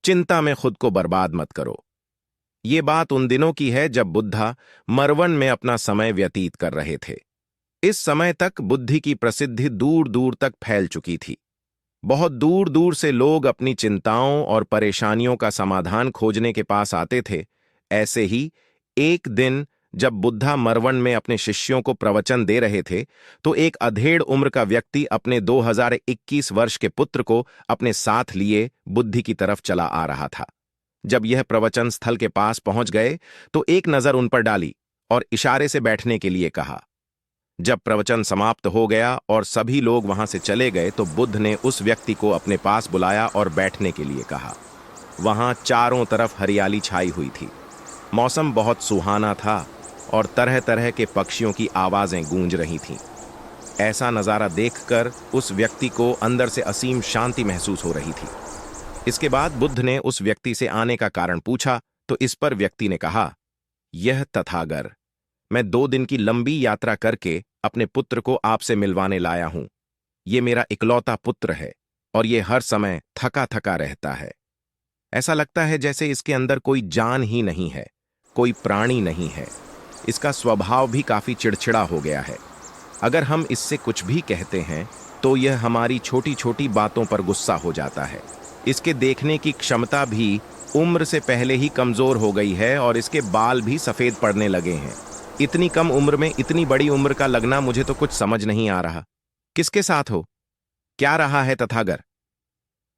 चिंता में खुद को बर्बाद मत करो। ये बात उन दिनों की है जब बुद्धा मरवन में अपना समय व्यतीत कर रहे थे। इस समय तक बुद्धि की प्रसिद्धि दूर दूर तक फैल चुकी थी। बहुत दूर दूर से लोग अपनी चिंताओं और परेशानियों का समाधान खोजने के पास आते थे। ऐसे ही एक दिन जब बुद्धा मरवन में अपने शिष्यों को प्रवचन दे रहे थे, तो एक अधेड़ उम्र का व्यक्ति अपने 2021 वर्ष के पुत्र को अपने साथ लिए बुद्धि की तरफ चला आ रहा था। जब यह प्रवचन स्थल के पास पहुंच गए, तो एक नजर उन पर डाली और इशारे से बैठने के लिए कहा। जब प्रवचन समाप्त हो गया और सभी लोग वहां से चले गए, तो बुद्ध ने उस व्यक्ति को अपने पास बुलाया और बैठने के लिए कहा। वहां चारों तरफ हरियाली छाई हुई थी। मौसम बहुत सुहाना था और तरह तरह के पक्षियों की आवाजें गूंज रही थीं। ऐसा नजारा देखकर उस व्यक्ति को अंदर से असीम शांति महसूस हो रही थी। इसके बाद बुद्ध ने उस व्यक्ति से आने का कारण पूछा, तो इस पर व्यक्ति ने कहा, यह तथागर, मैं 2 दिन की लंबी यात्रा करके अपने पुत्र को आपसे मिलवाने लाया हूं। ये मेरा इकलौता पुत्र है और ये हर समय थका थका रहता है। ऐसा लगता है जैसे इसके अंदर कोई जान ही नहीं है, कोई प्राणी नहीं है। इसका स्वभाव भी काफी चिड़चिड़ा हो गया है। अगर हम इससे कुछ भी कहते हैं तो यह हमारी छोटी छोटी बातों पर गुस्सा हो जाता है। इसके देखने की क्षमता भी उम्र से पहले ही कमजोर हो गई है और इसके बाल भी सफेद पड़ने लगे हैं। इतनी कम उम्र में इतनी बड़ी उम्र का लगना मुझे तो कुछ समझ नहीं आ रहा। किसके साथ हो? क्या रहा है तथागर?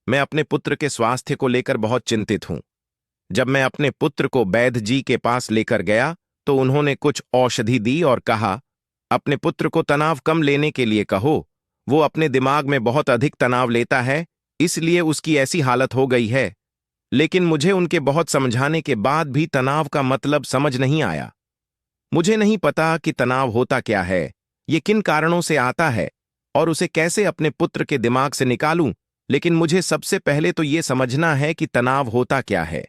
मैं अपने पुत्र के स्वास्थ्य को लेकर बहुत चिंतित हूं। जब मैं अपने पुत्र को वैद्य जी के पास लेकर गया, तो उन्होंने कुछ औषधि दी और कहा, अपने पुत्र को तनाव कम लेने के लिए कहो। वो अपने दिमाग में बहुत अधिक तनाव लेता है, इसलिए उसकी ऐसी हालत हो गई है। लेकिन मुझे उनके बहुत समझाने के बाद भी तनाव का मतलब समझ नहीं आया। मुझे नहीं पता कि तनाव होता क्या है, ये किन कारणों से आता है और उसे कैसे अपने पुत्र के दिमाग से निकालूं। लेकिन मुझे सबसे पहले तो ये समझना है कि तनाव होता क्या है।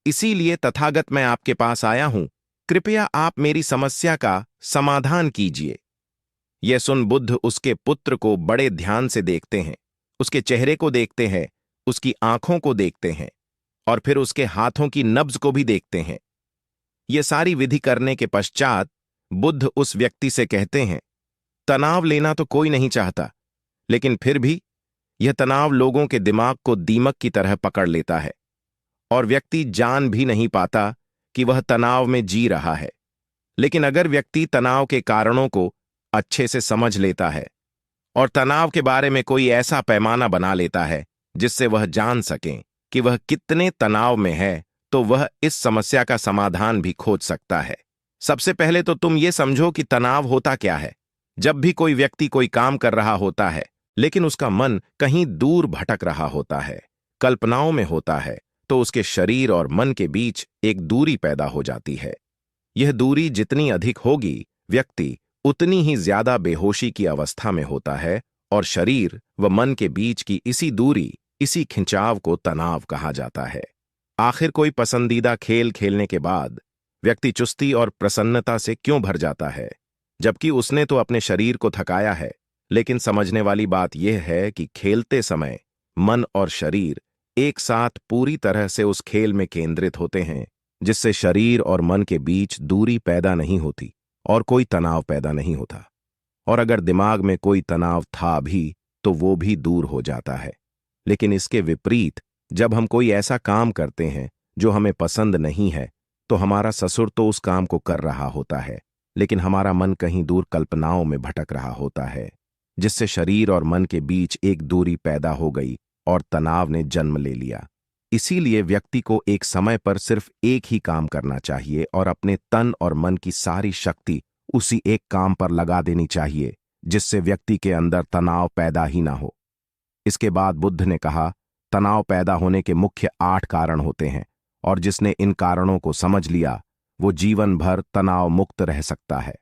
इसीलिए तथागत मैं आपके पास आया हूं। कृपया आप मेरी समस्या का समाधान कीजिए। यह सुन बुद्ध उसके पुत्र को बड़े ध्यान से देखते हैं। उसके चेहरे को देखते हैं, उसकी आंखों को देखते हैं और फिर उसके हाथों की नब्ज को भी देखते हैं। यह सारी विधि करने के पश्चात बुद्ध उस व्यक्ति से कहते हैं, तनाव लेना तो कोई नहीं चाहता, लेकिन फिर भी यह तनाव लोगों के दिमाग को दीमक की तरह पकड़ लेता है और व्यक्ति जान भी नहीं पाता कि वह तनाव में जी रहा है। लेकिन अगर व्यक्ति तनाव के कारणों को अच्छे से समझ लेता है और तनाव के बारे में कोई ऐसा पैमाना बना लेता है जिससे वह जान सके कि वह कितने तनाव में है, तो वह इस समस्या का समाधान भी खोज सकता है। सबसे पहले तो तुम ये समझो कि तनाव होता क्या है। जब भी कोई व्यक्ति कोई काम कर रहा होता है, लेकिन उसका मन कहीं दूर भटक रहा होता है, कल्पनाओं में होता है, तो उसके शरीर और मन के बीच एक दूरी पैदा हो जाती है। यह दूरी जितनी अधिक होगी, व्यक्ति उतनी ही ज्यादा बेहोशी की अवस्था में होता है और शरीर व मन के बीच की इसी दूरी, इसी खिंचाव को तनाव कहा जाता है। आखिर कोई पसंदीदा खेल खेलने के बाद व्यक्ति चुस्ती और प्रसन्नता से क्यों भर जाता है, जबकि उसने तो अपने शरीर को थकाया है। लेकिन समझने वाली बात यह है कि खेलते समय मन और शरीर एक साथ पूरी तरह से उस खेल में केंद्रित होते हैं, जिससे शरीर और मन के बीच दूरी पैदा नहीं होती और कोई तनाव पैदा नहीं होता। और अगर दिमाग में कोई तनाव था भी, तो वो भी दूर हो जाता है। लेकिन इसके विपरीत, जब हम कोई ऐसा काम करते हैं जो हमें पसंद नहीं है, तो हमारा ससुर तो उस काम को कर रहा होता है, लेकिन हमारा मन कहीं दूर कल्पनाओं में भटक रहा होता है, जिससे शरीर और मन के बीच एक दूरी पैदा हो गई और तनाव ने जन्म ले लिया। इसीलिए व्यक्ति को एक समय पर सिर्फ एक ही काम करना चाहिए और अपने तन और मन की सारी शक्ति उसी एक काम पर लगा देनी चाहिए, जिससे व्यक्ति के अंदर तनाव पैदा ही ना हो। इसके बाद बुद्ध ने कहा, तनाव पैदा होने के मुख्य 8 कारण होते हैं और जिसने इन कारणों को समझ लिया, वो जीवन भर तनाव मुक्त रह सकता है।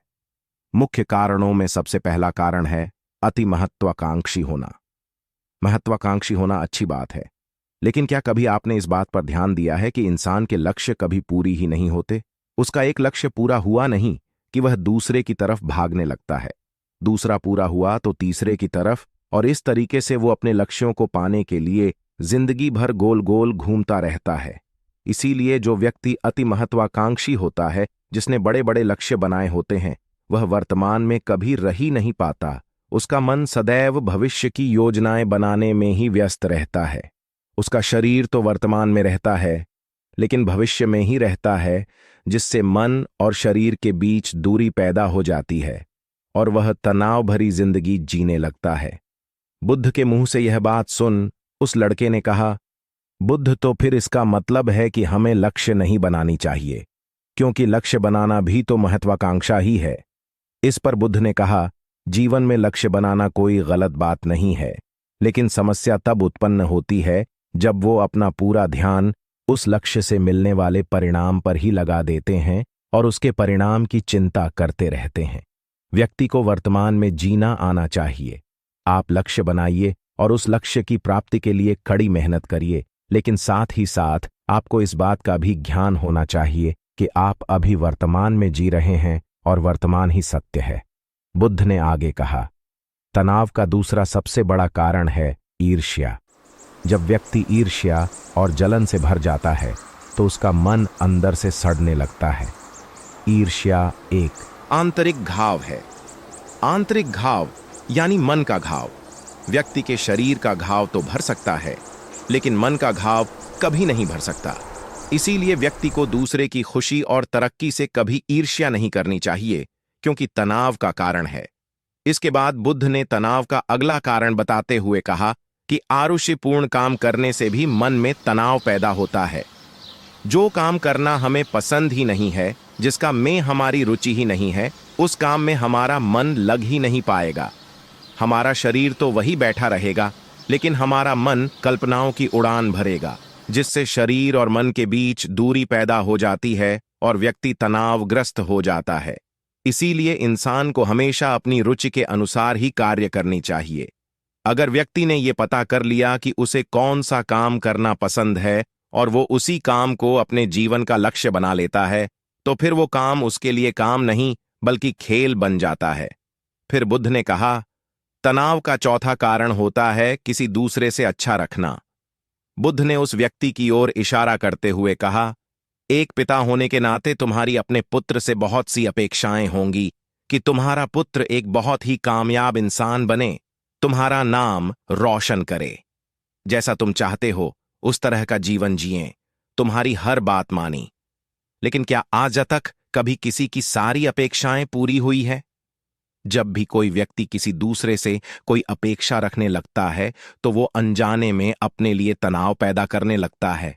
मुख्य कारणों में सबसे पहला कारण है अति महत्वाकांक्षी होना। महत्वाकांक्षी होना अच्छी बात है, लेकिन क्या कभी आपने इस बात पर ध्यान दिया है कि इंसान के लक्ष्य कभी पूरी ही नहीं होते? उसका एक लक्ष्य पूरा हुआ नहीं कि वह दूसरे की तरफ भागने लगता है, दूसरा पूरा हुआ तो तीसरे की तरफ, और इस तरीके से वो अपने लक्ष्यों को पाने के लिए जिंदगी भर गोल गोल घूमता रहता है। इसीलिए जो व्यक्ति अति महत्वाकांक्षी होता है, जिसने बड़े बड़े लक्ष्य बनाए होते हैं, वह वर्तमान में कभी रह ही नहीं पाता। उसका मन सदैव भविष्य की योजनाएं बनाने में ही व्यस्त रहता है। उसका शरीर तो वर्तमान में रहता है, लेकिन भविष्य में ही रहता है, जिससे मन और शरीर के बीच दूरी पैदा हो जाती है और वह तनाव भरी जिंदगी जीने लगता है। बुद्ध के मुंह से यह बात सुन उस लड़के ने कहा, बुद्ध, तो फिर इसका मतलब है कि हमें लक्ष्य नहीं बनानी चाहिए, क्योंकि लक्ष्य बनाना भी तो महत्वाकांक्षा ही है। इस पर बुद्ध ने कहा, जीवन में लक्ष्य बनाना कोई गलत बात नहीं है, लेकिन समस्या तब उत्पन्न होती है जब वो अपना पूरा ध्यान उस लक्ष्य से मिलने वाले परिणाम पर ही लगा देते हैं और उसके परिणाम की चिंता करते रहते हैं। व्यक्ति को वर्तमान में जीना आना चाहिए। आप लक्ष्य बनाइए और उस लक्ष्य की प्राप्ति के लिए कड़ी मेहनत करिए, लेकिन साथ ही साथ आपको इस बात का भी ज्ञान होना चाहिए कि आप अभी वर्तमान में जी रहे हैं और वर्तमान ही सत्य है। बुद्ध ने आगे कहा, तनाव का दूसरा सबसे बड़ा कारण है ईर्ष्या। जब व्यक्ति ईर्ष्या और जलन से भर जाता है तो उसका मन अंदर से सड़ने लगता है। ईर्ष्या एक आंतरिक घाव है। आंतरिक घाव यानी मन का घाव। व्यक्ति के शरीर का घाव तो भर सकता है, लेकिन मन का घाव कभी नहीं भर सकता। इसीलिए व्यक्ति को दूसरे की खुशी और तरक्की से कभी ईर्ष्या नहीं करनी चाहिए, क्योंकि तनाव का कारण है। इसके बाद बुद्ध ने तनाव का अगला कारण बताते हुए कहा कि आरुषिपूर्ण काम करने से भी मन में तनाव पैदा होता है। जो काम करना हमें पसंद ही नहीं है, जिसका में हमारी रुचि ही नहीं है, उस काम में हमारा मन लग ही नहीं पाएगा। हमारा शरीर तो वही बैठा रहेगा, लेकिन हमारा मन कल्पनाओं की उड़ान भरेगा, जिससे शरीर और मन के बीच दूरी पैदा हो जाती है और व्यक्ति तनावग्रस्त हो जाता है। इसीलिए इंसान को हमेशा अपनी रुचि के अनुसार ही कार्य करनी चाहिए। अगर व्यक्ति ने यह पता कर लिया कि उसे कौन सा काम करना पसंद है और वो उसी काम को अपने जीवन का लक्ष्य बना लेता है, तो फिर वो काम उसके लिए काम नहीं बल्कि खेल बन जाता है। फिर बुद्ध ने कहा, तनाव का चौथा कारण होता है किसी दूसरे से अच्छा रखना। बुद्ध ने उस व्यक्ति की ओर इशारा करते हुए कहा, एक पिता होने के नाते तुम्हारी अपने पुत्र से बहुत सी अपेक्षाएं होंगी कि तुम्हारा पुत्र एक बहुत ही कामयाब इंसान बने, तुम्हारा नाम रोशन करे, जैसा तुम चाहते हो उस तरह का जीवन जिए, तुम्हारी हर बात मानी। लेकिन क्या आज तक कभी किसी की सारी अपेक्षाएं पूरी हुई है? जब भी कोई व्यक्ति किसी दूसरे से कोई अपेक्षा रखने लगता है तो वो अनजाने में अपने लिए तनाव पैदा करने लगता है।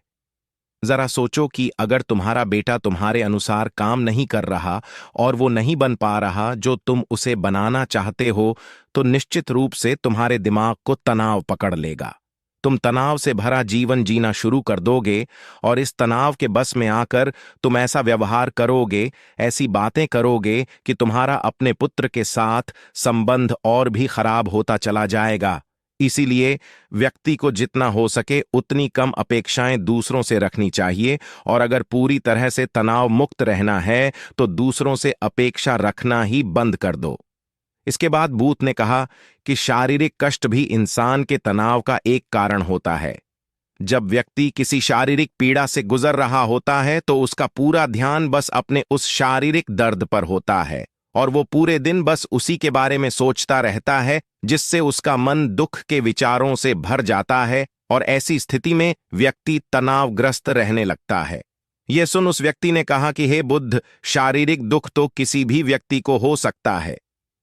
जरा सोचो कि अगर तुम्हारा बेटा तुम्हारे अनुसार काम नहीं कर रहा और वो नहीं बन पा रहा जो तुम उसे बनाना चाहते हो, तो निश्चित रूप से तुम्हारे दिमाग को तनाव पकड़ लेगा। तुम तनाव से भरा जीवन जीना शुरू कर दोगे और इस तनाव के बस में आकर तुम ऐसा व्यवहार करोगे, ऐसी बातें करोगे कि तुम्हारा अपने पुत्र के साथ संबंध और भी खराब होता चला जाएगा। इसीलिए व्यक्ति को जितना हो सके उतनी कम अपेक्षाएं दूसरों से रखनी चाहिए, और अगर पूरी तरह से तनाव मुक्त रहना है तो दूसरों से अपेक्षा रखना ही बंद कर दो। इसके बाद बुद्ध ने कहा कि शारीरिक कष्ट भी इंसान के तनाव का एक कारण होता है। जब व्यक्ति किसी शारीरिक पीड़ा से गुजर रहा होता है तो उसका पूरा ध्यान बस अपने उस शारीरिक दर्द पर होता है और वो पूरे दिन बस उसी के बारे में सोचता रहता है, जिससे उसका मन दुख के विचारों से भर जाता है और ऐसी स्थिति में व्यक्ति तनावग्रस्त रहने लगता है। यह सुन उस व्यक्ति ने कहा कि हे बुद्ध, शारीरिक दुख तो किसी भी व्यक्ति को हो सकता है,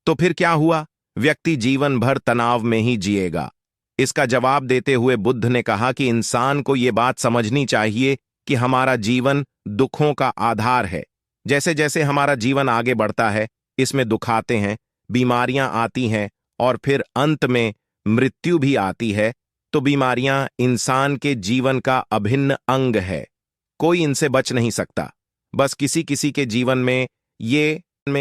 तो फिर क्या हुआ? व्यक्ति जीवन भर तनाव में ही जिएगा। इसका जवाब देते हुए बुद्ध ने कहा कि इंसान को यह बात समझनी चाहिए कि हमारा जीवन दुखों का आधार है। जैसे जैसे हमारा जीवन आगे बढ़ता है, इसमें दुख आते हैं, बीमारियां आती हैं और फिर अंत में मृत्यु भी आती है। तो बीमारियां इंसान के जीवन का अभिन्न अंग है, कोई इनसे बच नहीं सकता। बस किसी किसी के जीवन में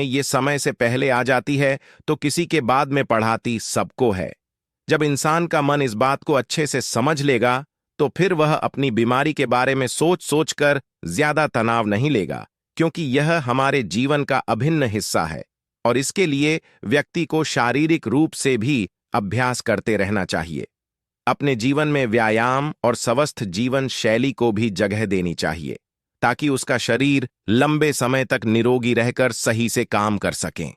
ये समय से पहले आ जाती है तो किसी के बाद में पढ़ाती सबको है। जब इंसान का मन इस बात को अच्छे से समझ लेगा तो फिर वह अपनी बीमारी के बारे में सोच सोच कर ज्यादा तनाव नहीं लेगा, क्योंकि यह हमारे जीवन का अभिन्न हिस्सा है और इसके लिए व्यक्ति को शारीरिक रूप से भी अभ्यास करते रहना चाहिए। अपने जीवन में व्यायाम और स्वस्थ जीवन शैली को भी जगह देनी चाहिए ताकि उसका शरीर लंबे समय तक निरोगी रहकर सही से काम कर सकें।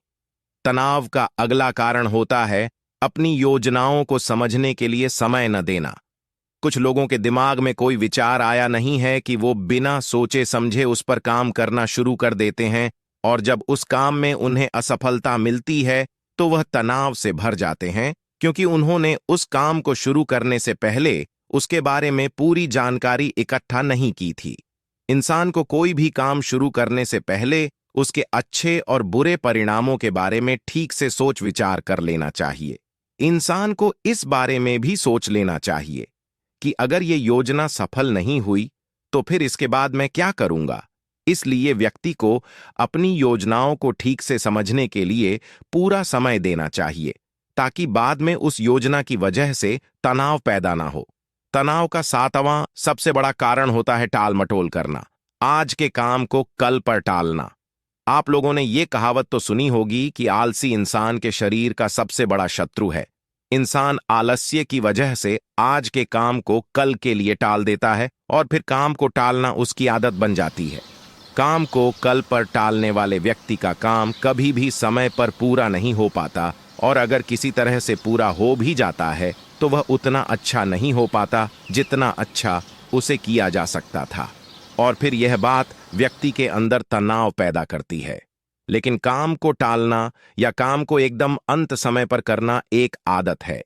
तनाव का अगला कारण होता है अपनी योजनाओं को समझने के लिए समय न देना। कुछ लोगों के दिमाग में कोई विचार आया नहीं है कि वो बिना सोचे समझे उस पर काम करना शुरू कर देते हैं, और जब उस काम में उन्हें असफलता मिलती है तो वह तनाव से भर जाते हैं, क्योंकि उन्होंने उस काम को शुरू करने से पहले उसके बारे में पूरी जानकारी इकट्ठा नहीं की थी। इंसान को कोई भी काम शुरू करने से पहले उसके अच्छे और बुरे परिणामों के बारे में ठीक से सोच विचार कर लेना चाहिए। इंसान को इस बारे में भी सोच लेना चाहिए कि अगर ये योजना सफल नहीं हुई तो फिर इसके बाद मैं क्या करूंगा। इसलिए व्यक्ति को अपनी योजनाओं को ठीक से समझने के लिए पूरा समय देना चाहिए ताकि बाद में उस योजना की वजह से तनाव पैदा ना हो। तनाव का 7वां सबसे बड़ा कारण होता है टाल मटोल करना, आज के काम को कल पर टालना। आप लोगों ने ये कहावत तो सुनी होगी कि आलसी इंसान के शरीर का सबसे बड़ा शत्रु है। इंसान आलस्य की वजह से आज के काम को कल के लिए टाल देता है और फिर काम को टालना उसकी आदत बन जाती है। काम को कल पर टालने वाले व्यक्ति का काम कभी भी समय पर पूरा नहीं हो पाता, और अगर किसी तरह से पूरा हो भी जाता है तो वह उतना अच्छा नहीं हो पाता जितना अच्छा उसे किया जा सकता था, और फिर यह बात व्यक्ति के अंदर तनाव पैदा करती है। लेकिन काम को टालना या काम को एकदम अंत समय पर करना एक आदत है।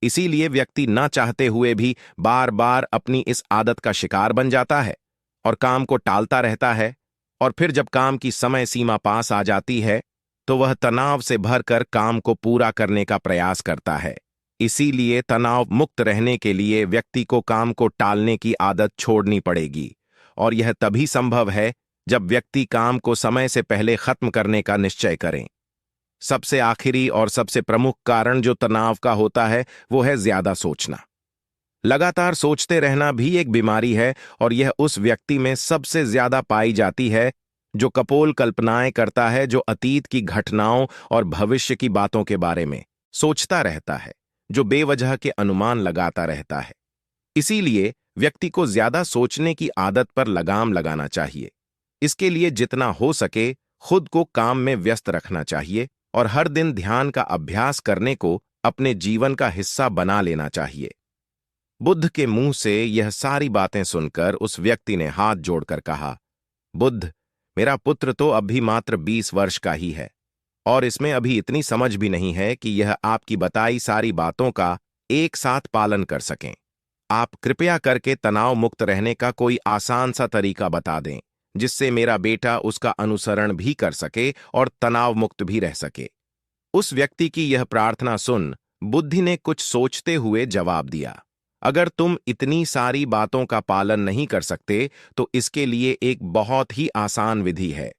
इसीलिए व्यक्ति ना चाहते हुए भी बार बार अपनी इस आदत का शिकार बन जाता है और काम को टालता रहता है, और फिर जब काम की समय सीमा पास आ जाती है तो वह तनाव से भरकर काम को पूरा करने का प्रयास करता है। इसीलिए तनाव मुक्त रहने के लिए व्यक्ति को काम को टालने की आदत छोड़नी पड़ेगी, और यह तभी संभव है जब व्यक्ति काम को समय से पहले खत्म करने का निश्चय करें। सबसे आखिरी और सबसे प्रमुख कारण जो तनाव का होता है वो है ज्यादा सोचना। लगातार सोचते रहना भी एक बीमारी है, और यह उस व्यक्ति में सबसे ज्यादा पाई जाती है जो कपोल कल्पनाएं करता है, जो अतीत की घटनाओं और भविष्य की बातों के बारे में सोचता रहता है, जो बेवजह के अनुमान लगाता रहता है। इसीलिए व्यक्ति को ज्यादा सोचने की आदत पर लगाम लगाना चाहिए। इसके लिए जितना हो सके खुद को काम में व्यस्त रखना चाहिए और हर दिन ध्यान का अभ्यास करने को अपने जीवन का हिस्सा बना लेना चाहिए। बुद्ध के मुंह से यह सारी बातें सुनकर उस व्यक्ति ने हाथ जोड़कर कहा, बुद्ध, मेरा पुत्र तो अभी मात्र 20 वर्ष का ही है और इसमें अभी इतनी समझ भी नहीं है कि यह आपकी बताई सारी बातों का एक साथ पालन कर सकें। आप कृपया करके तनाव मुक्त रहने का कोई आसान सा तरीका बता दें जिससे मेरा बेटा उसका अनुसरण भी कर सके और तनाव मुक्त भी रह सके। उस व्यक्ति की यह प्रार्थना सुन बुद्धि ने कुछ सोचते हुए जवाब दिया, अगर तुम इतनी सारी बातों का पालन नहीं कर सकते तो इसके लिए एक बहुत ही आसान विधि है।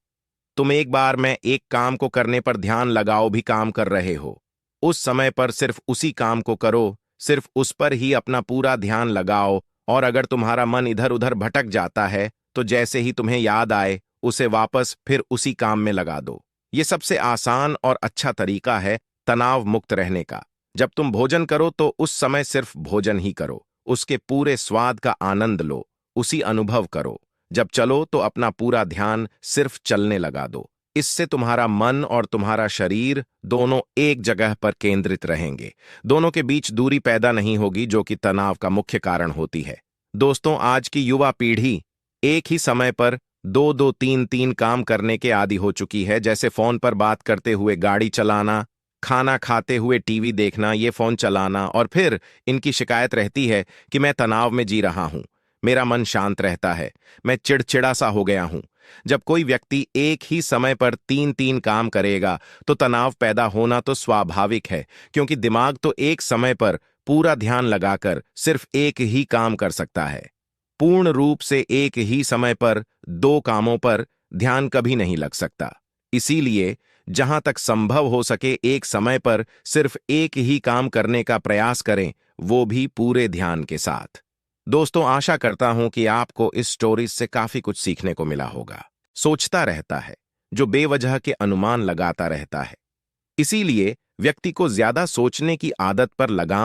तुम एक बार में एक काम को करने पर ध्यान लगाओ भी काम कर रहे हो, उस समय पर सिर्फ उसी काम को करो, सिर्फ उस पर ही अपना पूरा ध्यान लगाओ, और अगर तुम्हारा मन इधर उधर भटक जाता है तो जैसे ही तुम्हें याद आए उसे वापस फिर उसी काम में लगा दो। ये सबसे आसान और अच्छा तरीका है तनाव मुक्त रहने का। जब तुम भोजन करो तो उस समय सिर्फ भोजन ही करो, उसके पूरे स्वाद का आनंद लो, उसी अनुभव करो। जब चलो तो अपना पूरा ध्यान सिर्फ चलने लगा दो। इससे तुम्हारा मन और तुम्हारा शरीर दोनों एक जगह पर केंद्रित रहेंगे, दोनों के बीच दूरी पैदा नहीं होगी जो कि तनाव का मुख्य कारण होती है। दोस्तों, आज की युवा पीढ़ी एक ही समय पर दो दो तीन तीन काम करने के आदी हो चुकी है, जैसे फोन पर बात करते हुए गाड़ी चलाना, खाना खाते हुए टीवी देखना, ये फोन चलाना, और फिर इनकी शिकायत रहती है कि मैं तनाव में जी रहा हूं, मेरा मन शांत रहता है, मैं चिड़चिड़ा सा हो गया हूं। जब कोई व्यक्ति एक ही समय पर तीन तीन काम करेगा तो तनाव पैदा होना तो स्वाभाविक है, क्योंकि दिमाग तो एक समय पर पूरा ध्यान लगाकर सिर्फ एक ही काम कर सकता है। पूर्ण रूप से एक ही समय पर दो कामों पर ध्यान कभी नहीं लग सकता। इसीलिए जहां तक संभव हो सके एक समय पर सिर्फ एक ही काम करने का प्रयास करें, वो भी पूरे ध्यान के साथ। दोस्तों, आशा करता हूं कि आपको इस स्टोरी से काफी कुछ सीखने को मिला होगा। सोचता रहता है, जो बेवजह के अनुमान लगाता रहता है। इसीलिए व्यक्ति को ज्यादा सोचने की आदत पर लगाम